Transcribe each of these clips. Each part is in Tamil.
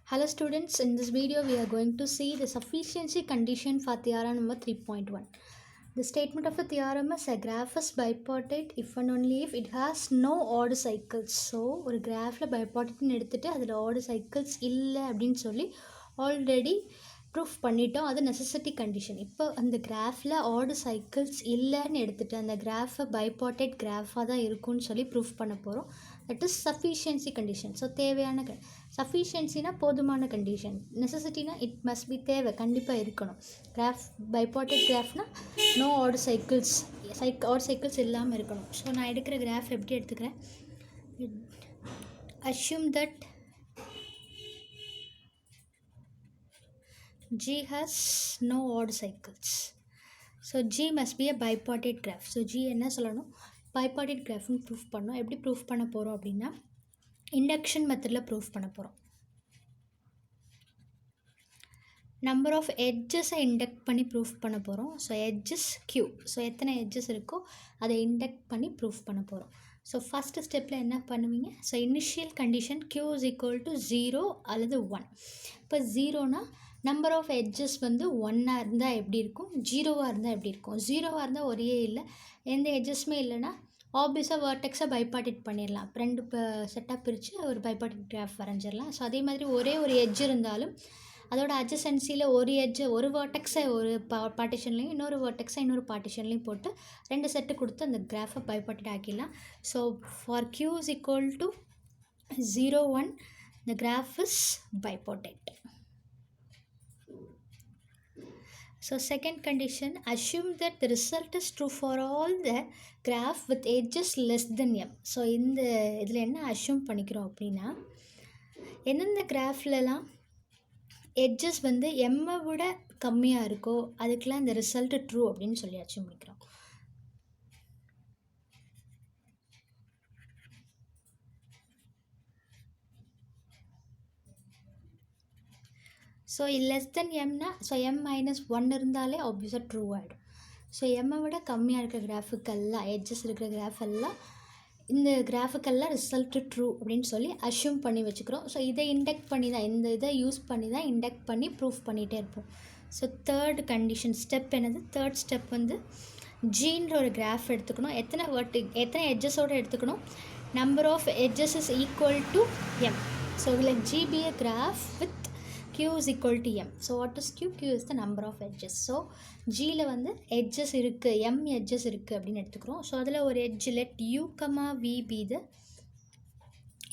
Hello students, in this video we are going to see the sufficiency condition for theorem number 3.1. The statement of the theorem is a graph is bipartite if and only if it has no odd cycles. So, ஒரு graphல bipartite எடுத்துட்டு அதில் odd cycles இல்லை அப்படின்னு சொல்லி already proof பண்ணிட்டோம். அது necessity condition. இப்போ அந்த graphல odd cycles இல்லைன்னு எடுத்துட்டு அந்த graph bipartite graphா தான் இருக்கும்னு சொல்லி proof பண்ண போகிறோம். That is sufficiency condition. So, தேவையான sufficiencyனா போதுமான condition. necessityனா it must be தேவை கண்டிப்பாக இருக்கணும். graph bipartite graphனா no odd cycles odd cycles இல்லாமல் இருக்கணும். ஸோ நான் எடுக்கிற graph எப்படி எடுத்துக்கிறேன், assume that G has no odd cycles. So G must be a bipartite graph. So G என்ன சொல்லணும், bipartite graphனு ப்ரூஃப் பண்ணோம். எப்படி ப்ரூஃப் பண்ண போகிறோம் அப்படின்னா இண்டக்ஷன் மெத்தடில் ப்ரூஃப் பண்ண போகிறோம். நம்பர் ஆஃப் எட்ஜஸை இண்டக்ட் பண்ணி ப்ரூஃப் பண்ண போகிறோம். ஸோ எட்ஜஸ் க்யூ, ஸோ எத்தனை எட்ஜஸ் இருக்கோ அதை இண்டக்ட் பண்ணி ப்ரூஃப் பண்ண போகிறோம். ஸோ ஃபஸ்ட்டு ஸ்டெப்பில் என்ன பண்ணுவீங்க, so initial condition q is equal to 0 அல்லது 1. இப்போ 0னா நம்பர் ஆஃப் எட்ஜஸ் வந்து 1ஆக இருந்தால் எப்படி இருக்கும், 0வாக இருந்தால் எப்படி இருக்கும். 0வாக இருந்தால் ஒரே இல்லை, எந்த எட்ஜஸுமே இல்லைன்னா ஆப்வியஸாக வேர்டெக்ஸை பைபார்ட்டேட் பண்ணிடலாம். ரெண்டு செட்டாக பிரித்து ஒரு பைபார்ட்டேட் கிராஃப் வரைஞ்சிடலாம். ஸோ அதே மாதிரி ஒரே ஒரு எட்ஜ் இருந்தாலும் அதோட அட்ஜசன்சியில் ஒரு எட்ஜு ஒரு வேர்டெக்ஸை ஒரு பார்ட்டிஷன்லையும் இன்னொரு வேர்டெக்ஸை இன்னொரு பார்ட்டிஷன்லையும் போட்டு ரெண்டு செட்டு கொடுத்து அந்த கிராஃபை பைபார்ட்டேட் ஆக்கிடலாம். So for q is equal to 0, 1 the graph is bipartite. So second condition, assume that the result is true for all the graph with edges less than m. So இந்த இதில் என்ன அஷ்யூம் பண்ணிக்கிறோம் அப்படின்னா, எந்தெந்த கிராஃப்லலாம் எட்ஜஸ் வந்து எம்மை விட கம்மியாக இருக்கோ அதுக்கெலாம் இந்த ரிசல்ட்டு ட்ரூ அப்படின்னு சொல்லி அஷ்யூம் பண்ணிக்கிறோம். ஸோ லெஸ் தென் எம்னா, ஸோ எம் மைனஸ் 1 இருந்தாலே ஆப்வியஸாக ட்ரூ ஆகிடும். ஸோ எம்மை விட கம்மியாக இருக்கிற கிராஃபுக்கெல்லாம் எட்ஜஸ் இருக்கிற கிராஃபெல்லாம் இந்த கிராஃபுக்கெல்லாம் ரிசல்ட்டு ட்ரூ அப்படின்னு சொல்லி அஷ்யூம் பண்ணி வச்சுக்கிறோம். ஸோ இதை இண்டக்ட் பண்ணி தான், இந்த இதை யூஸ் பண்ணி தான் இண்டக்ட் பண்ணி ப்ரூஃப் பண்ணிகிட்டே இருப்போம். ஸோ தேர்ட் கண்டிஷன் ஸ்டெப் என்னது, தேர்ட் ஸ்டெப் வந்து ஜீன்ற ஒரு கிராஃப் எடுத்துக்கணும். எத்தனை எட்ஜஸோடு எடுத்துக்கணும், number of edges is equal to M. So இதில் G be a graph with q is equal to m. So what is q? Q is the number of edges. So Gல வந்து edges இருக்குது, m edges இருக்குது அப்படின்னு எடுத்துக்கிறோம். ஸோ அதில் ஒரு edge let u, v be the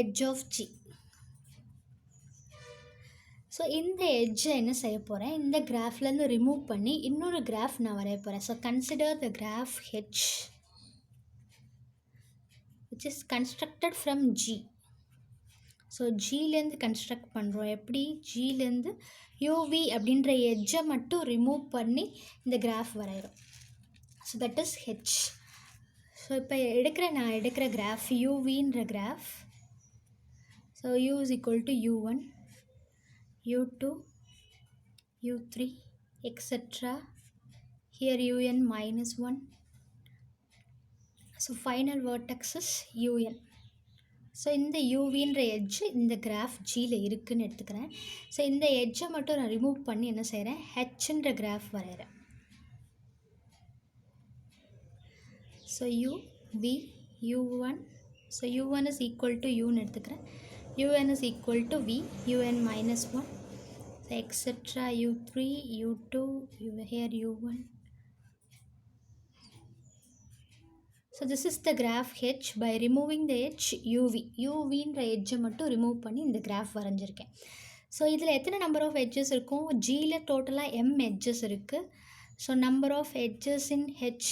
edge of G. So இந்த எட்ஜை என்ன செய்ய போகிறேன், இந்த கிராஃப்லேருந்து ரிமூவ் பண்ணி இன்னொரு கிராஃப் நான் வரைய போகிறேன். So consider the graph h which is constructed from G. So ஜிலேருந்து கன்ஸ்ட்ரக்ட் பண்ணுறோம். எப்படி, ஜிலேருந்து யூவி அப்படின்ற எட்ஜை மட்டும் ரிமூவ் பண்ணி இந்த கிராஃப் வரைகிறோம். So that is H. So இப்போ நான் எடுக்கிற கிராஃப் யூவின்ற graph. So U is equal to u1, u2, u3 et cetera. Here un -1. So final vertex is un. So இந்த யூவின்ற எட்ஜு இந்த கிராஃப் ஜியில் இருக்குதுன்னு எடுத்துக்கிறேன். ஸோ இந்த எட்ஜை மட்டும் நான் ரிமூவ் பண்ணி என்ன செய்கிறேன், ஹெச்ன்ற கிராஃப் வரைகிறேன். So V u1, so u1 is equal to யூன்னு எடுத்துக்கிறேன். un is equal to v, un -1. So et cetera u3, u2, here u1. So this is the graph H. By removing the H, UVன்ற எட்ஜை மட்டும் ரிமூவ் பண்ணி இந்த கிராஃப் வரைஞ்சிருக்கேன். ஸோ இதில் எத்தனை நம்பர் ஆஃப் எட்ஜஸ் இருக்கும், ஜியில் டோட்டலாக m எட்ஜஸ் இருக்குது. So number of edges in H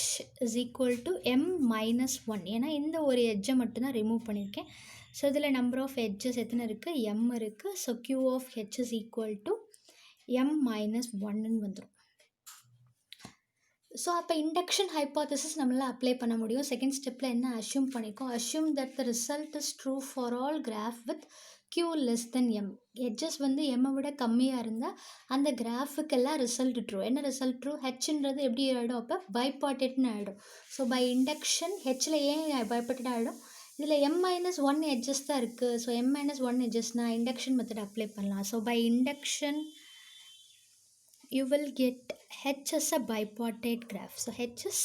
is equal to m -1. ஏன்னா இந்த ஒரு எட்ஜை மட்டும்தான் ரிமூவ் பண்ணியிருக்கேன். ஸோ இதில் நம்பர் ஆஃப் எட்ஜஸ் எத்தனை இருக்குது, m இருக்குது. So Q of H is equal to m -1ன்னு வந்துடும். ஸோ அப்போ இண்டக்ஷன் ஹைப்போதசிஸ் நம்மளால் அப்ளை பண்ண முடியும். செகண்ட் ஸ்டெப்பில் என்ன அஷ்யூம் பண்ணிக்கோ, assume that the result is true for all graph with q less than m. Edges வந்து எம்மை விட கம்மியாக இருந்தால் அந்த கிராஃபுக்கெல்லாம் ரிசல்ட் ட்ரூ. என்ன ரிசல்ட் ட்ரூ, ஹெச்ன்றது எப்படி ஆகிடும், அப்போ பைபார்ட்டேட்னு ஆகிடும். ஸோ பை இண்டக்ஷன் ஹெச்சில் ஏன் பைபார்ட்டேட் ஆகிடும், இதில் m-1 எட்ஜஸ் தான் இருக்குது. ஸோ m-1 எட்ஜஸ்னால் இண்டக்ஷன் மெத்தட் அப்ளை பண்ணலாம். So by induction you will get H as a bipartite graph. So H is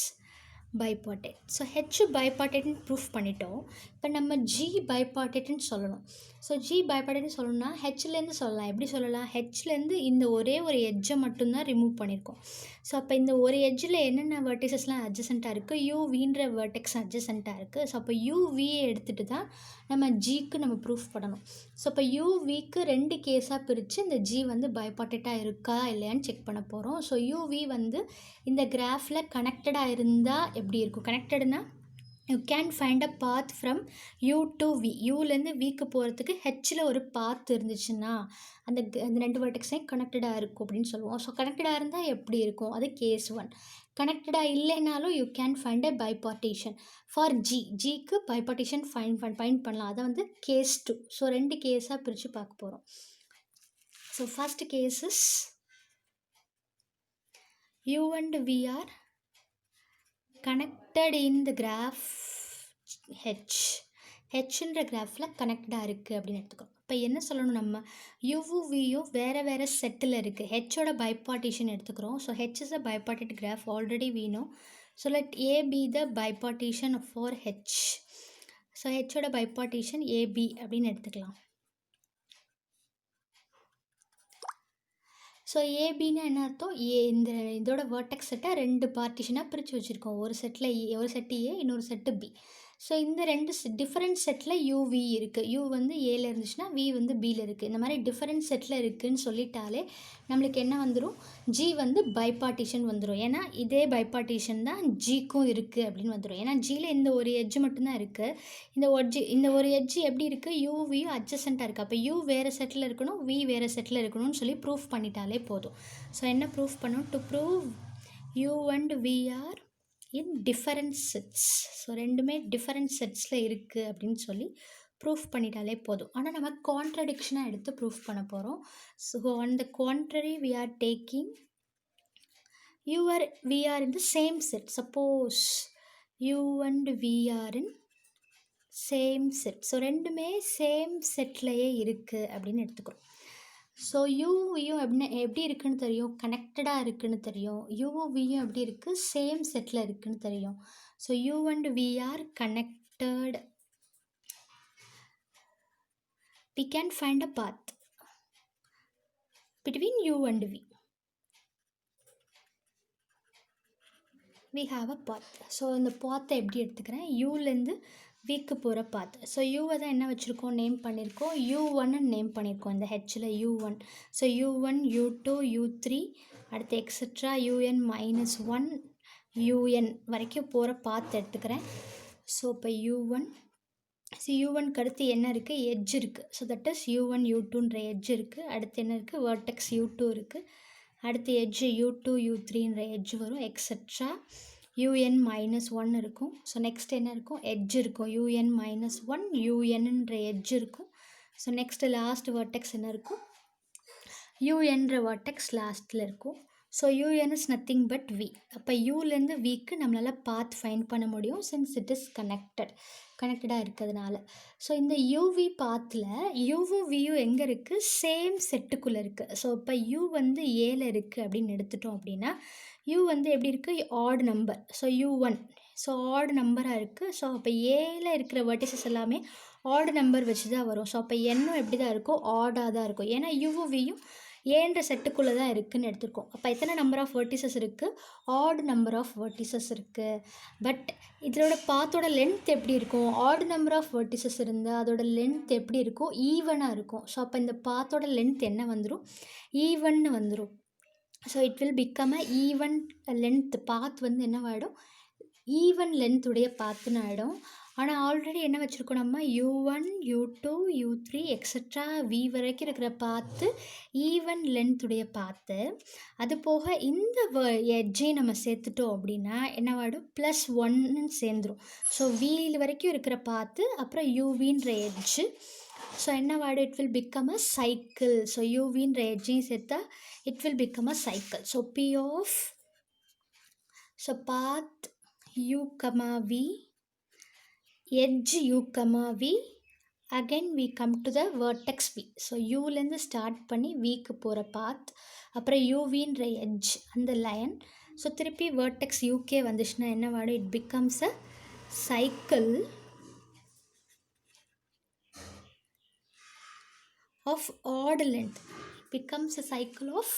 bipartite. So H bipartite proof பண்ணிட்டோம். இப்போ நம்ம G bipartite சொல்லணும். ஸோ G bipartite சொல்லணும்னா ஹெச்லேருந்து சொல்லலாம். எப்படி சொல்லலாம்? ஹெச்லேருந்து இந்த ஒரே ஒரு எட்ஜை மட்டும்தான் ரிமூவ் பண்ணியிருக்கோம். ஸோ அப்போ இந்த ஒரு எட்ஜில் என்னென்ன வெர்டிசஸ்லாம் அட்ஜசண்ட்டாக இருக்குது, யூவின்ற வெர்டெக்ஸ் அட்ஜசண்ட்டாக இருக்குது. ஸோ அப்போ யூவியை எடுத்துகிட்டு தான் நம்ம ஜிக்கு நம்ம ப்ரூஃப் பண்ணணும். ஸோ இப்போ யூவிக்கு 2 கேஸாக பிரித்து இந்த ஜி வந்து பைபார்ட்டேட்டாக இருக்கா இல்லையான்னு செக் பண்ண போகிறோம். ஸோ யூவி வந்து இந்த கிராஃபில் கனெக்டடாக இருந்தால் எப்படி இருக்கும்? கனெக்டடுனா you can find a path from U to V. யூலேருந்து விக்கு போகிறதுக்கு ஹெச்சில் ஒரு பாத் இருந்துச்சுன்னா அந்த 2 வெர்டெக்ஸையும் கனெக்டடாக இருக்கும் அப்படின்னு சொல்லுவோம். ஸோ கனெக்டடாக இருந்தால் எப்படி இருக்கும்? அது கேஸ் 1. கனெக்டடாக இல்லைனாலும் you can find a bipartition for ஜிக்கு பைபார்ட்டேஷன் ஃபைண்ட் பண்ணலாம். அதை வந்து கேஸ் 2. ஸோ 2 கேஸாக பிரித்து பார்க்க போகிறோம். So first case is U and V are connected in the graph ஹெச்ன்ற கிராஃபில் கனெக்டாக இருக்குது அப்படின்னு எடுத்துக்கிறோம். இப்போ என்ன சொல்லணும்? நம்ம யூவும் வியும் வேறு செட்டில் இருக்குது. ஹெச்சோட பைபார்ட்டிஷன் எடுத்துக்கிறோம். So H is a bipartite graph, already we know. So let A be the bipartition for H. So ஹெச்சோட பைபார்ட்டிஷன் AB அப்படின்னு எடுத்துக்கலாம். ஸோ ஏபின்னா என்ன அர்த்தம்? இதோட வேர்டெக்ஸ் செட்டை 2 பார்ட்டிஷனாக பிரித்து வச்சுருக்கோம். ஒரு செட்டில் ஒரு செட்டு ஏ, இன்னொரு செட்டு பி. ஸோ இந்த 2 டிஃப்ரெண்ட் செட்டில் யூவி இருக்குது. யூ வந்து ஏல இருந்துச்சுன்னா வி வந்து பியில் இருக்குது. இந்த மாதிரி டிஃப்ரெண்ட் செட்டில் இருக்குதுன்னு சொல்லிட்டாலே நம்மளுக்கு என்ன வந்துடும்? ஜி வந்து பைபார்ட்டிஷன் வந்துடும். ஏன்னா இதே பைபார்ட்டிஷன் தான் ஜிக்கும் இருக்குது அப்படின்னு வந்துடும். ஏன்னா ஜியில் இந்த ஒரு எட்ஜ் மட்டும்தான் இருக்குது. இந்த ஒரு எட்ஜ் எப்படி இருக்குது? யூவியும் அட்ஜசண்ட்டாக இருக்குது. அப்போ யூ வேறு செட்டில் இருக்கணும், வி வேறு செட்டில் இருக்கணும்னு சொல்லி ப்ரூஃப் பண்ணிட்டாலே போதும். ஸோ என்ன ப்ரூஃப் பண்ணணும்? To prove U and V are in different sets. So ரெண்டுமே டிஃபரண்ட் செட்ஸில் இருக்குது அப்படின்னு சொல்லி ப்ரூஃப் பண்ணிட்டாலே போதும். ஆனால் நம்ம கான்ட்ரடிக்ஷனாக எடுத்து ப்ரூஃப் பண்ண போகிறோம். So on the contrary we are taking we are in the same set. Suppose u and v are in same set. So ரெண்டுமே சேம் செட்லேயே இருக்குது அப்படின்னு எடுத்துக்கிறோம். ஸோ யூவியும் எப்படி இருக்குதுன்னு தெரியும்? கனெக்டடாக இருக்குதுன்னு தெரியும். யூவும் வியும் எப்படி இருக்குது? சேம் செட்டில் இருக்குதுன்னு தெரியும். So U and V are connected. we can find a path between u and v. we have a path. So இந்த பாத்தை எப்படி எடுத்துக்கிறேன்? யூலேருந்து விக்கு போகிற பாத். ஸோ யூவை தான் என்ன வச்சுருக்கோம்? நேம் பண்ணியிருக்கோம். U1 நேம் பண்ணியிருக்கோம் இந்த ஹெச்சில் U1. So U1, U2, U3 அடுத்து எக்ஸட்ரா UN-1 UN வரைக்கும் போகிற பாத் எடுத்துக்கிறேன். ஸோ இப்போ U1. ஸோ U1க்கு அடுத்து என்ன இருக்குது? எட்ஜ் இருக்குது. ஸோ தட் இஸ் U1, U2ன்ற எட்ஜ் இருக்குது. அடுத்து என்ன இருக்குது? வெர்டெக்ஸ் U2 இருக்குது. அடுத்து எட்ஜ் U2, U3ன்ற எட்ஜ் வரும். எக்ஸட்ரா UN-1 இருக்கும். ஸோ நெக்ஸ்ட் என்ன இருக்கும்? எட்ஜ் இருக்கும். UN-1 UNன்ற எட்ஜ் இருக்கும். ஸோ நெக்ஸ்ட் லாஸ்ட் வெர்டெக்ஸ் என்ன இருக்கும்? UNன்ற வெர்டெக்ஸ் லாஸ்ட்டில் இருக்கும். So UN is nothing but V. அப்போ யூலேருந்து விக்கு நம்மளால் பாத் ஃபைண்ட் பண்ண முடியும் சின்ஸ் இட் இஸ் கனெக்டடாக இருக்கிறதுனால. ஸோ இந்த யூவி பாத்தில் யூவும் வியும் எங்கே இருக்குது? சேம் செட்டுக்குள்ளே இருக்குது. ஸோ இப்போ யூ வந்து ஏல இருக்குது அப்படின்னு எடுத்துட்டோம் அப்படின்னா யூ வந்து எப்படி இருக்குது? Odd number. So U1 so odd நம்பராக இருக்குது. ஸோ அப்போ ஏல இருக்கிற வெர்டிசஸ் எல்லாமே ஆட் நம்பர் வச்சு தான் வரும். ஸோ அப்போ என்னும் எப்படி தான் இருக்கும்? ஆடாக தான் இருக்கும். ஏன்னா யூவும் வியும் ஏன்ற செட்டுக்குள்ளே தான் இருக்குதுன்னு எடுத்துருக்கோம். அப்போ எத்தனை நம்பர் ஆஃப் வெர்டிசஸ் இருக்குது? ஆட் நம்பர் ஆஃப் வெர்டிசஸ் இருக்குது. பட் இதோட பாத்தோட லென்த் எப்படி இருக்கும்? ஆட் நம்பர் ஆஃப் வெர்டிசஸ் இருந்தால் அதோட லென்த் எப்படி இருக்கும்? ஈவனாக இருக்கும். ஸோ அப்போ இந்த பாத்தோட லென்த் என்ன வந்துடும்? ஈவன்னு வந்துடும். So it will become a even length. Path வந்து என்னவாயிடும்? ஈவன் லென்த்துடைய பாத்துன்னு ஆகிடும். ஆனால் ஆல்ரெடி என்ன வச்சுருக்கோம் நம்ம? U1, U2, U3 extra V வரைக்கும் இருக்கிற பாத்து ஈவன் லென்த்துடைய பாத்து. அது போக இந்த எட்ஜை நம்ம சேர்த்துட்டோம் அப்படின்னா என்னவாடும்? +1 சேர்ந்துடும். ஸோ V வரைக்கும் இருக்கிற பாத்து அப்புறம் UVன்ற எட்ஜு. ஸோ என்னவாடும்? It will become a cycle. So UVன்ற எட்ஜையும் சேர்த்தா it will become a cycle. So P of path U, V edge u comma v, again we come to the vertex v. So யூலேருந்து ஸ்டார்ட் பண்ணி விக்கு போகிற பாத், அப்புறம் யூவின்ற எட்ஜ் அந்த லைன். ஸோ திருப்பி வேர்டெக்ஸ் யூகே வந்துச்சுன்னா என்ன வாடும், it becomes a cycle of odd length. It becomes a cycle of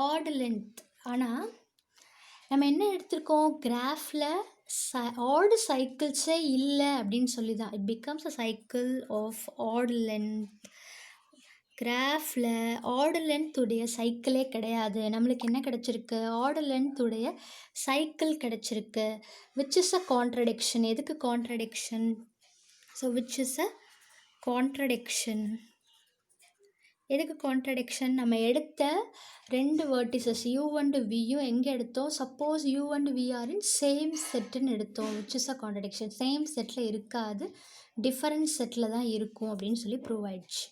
odd length. ஆனால் நம்ம என்ன எடுத்திருக்கோம், கிராஃபில் ஆட் சைக்கிள்ஸே இல்லை அப்படின்னு சொல்லி தான் it becomes a cycle of odd length. கிராஃபில் ஆட் லென்த் உடைய சைக்கிளே கிடையாது. நம்மளுக்கு என்ன கிடச்சிருக்கு, ஆட் லென்த் உடைய சைக்கிள் கிடச்சிருக்கு. Which is a contradiction. எதுக்கு contradiction? So which is a contradiction. எதுக்கு கான்ட்ரடிக்ஷன்? நம்ம எடுத்த ரெண்டு வேர்டிசஸ் யூ அண்ட் வியும் எங்கே எடுத்தோம், suppose U and V are in same செட்டுன்னு எடுத்தோம். Which is a contradiction. Same செட்டில் இருக்காது, டிஃபரண்ட் செட்டில் தான் இருக்கும் அப்படின்னு சொல்லி ப்ரூவ் ஆயிடுச்சு.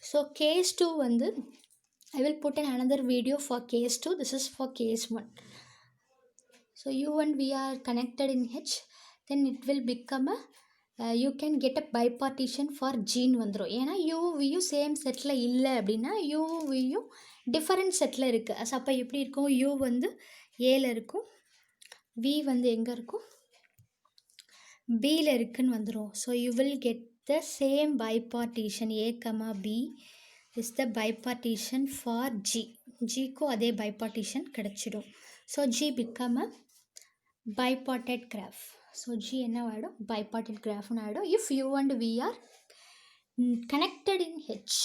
ஸோ கேஸ் 2 வந்து I will put an another video for case 2. this is for case 1. so u and v are connected in H, then it will become a you can get a bipartition for ஜின்னு வந்துடும். ஏன்னா யூ வியும் சேம் செட்டில் இல்லை அப்படின்னா யூ வியும் டிஃபரெண்ட் செட்டில் இருக்குது. அப்போ எப்படி இருக்கும், யூ வந்து ஏல இருக்கும், வி வந்து எங்கே இருக்கும், பியில் இருக்குன்னு வந்துடும். So you will get the same bipartition. A comma B is the bipartition for G. ஜிக்கும் அதே பைபார்ட்டிஷன் கிடச்சிடும். So G become a bipartite graph. So G என்ன ஆகிடும், bipartite graphன்னு ஆகிடும் if u and v are connected in H.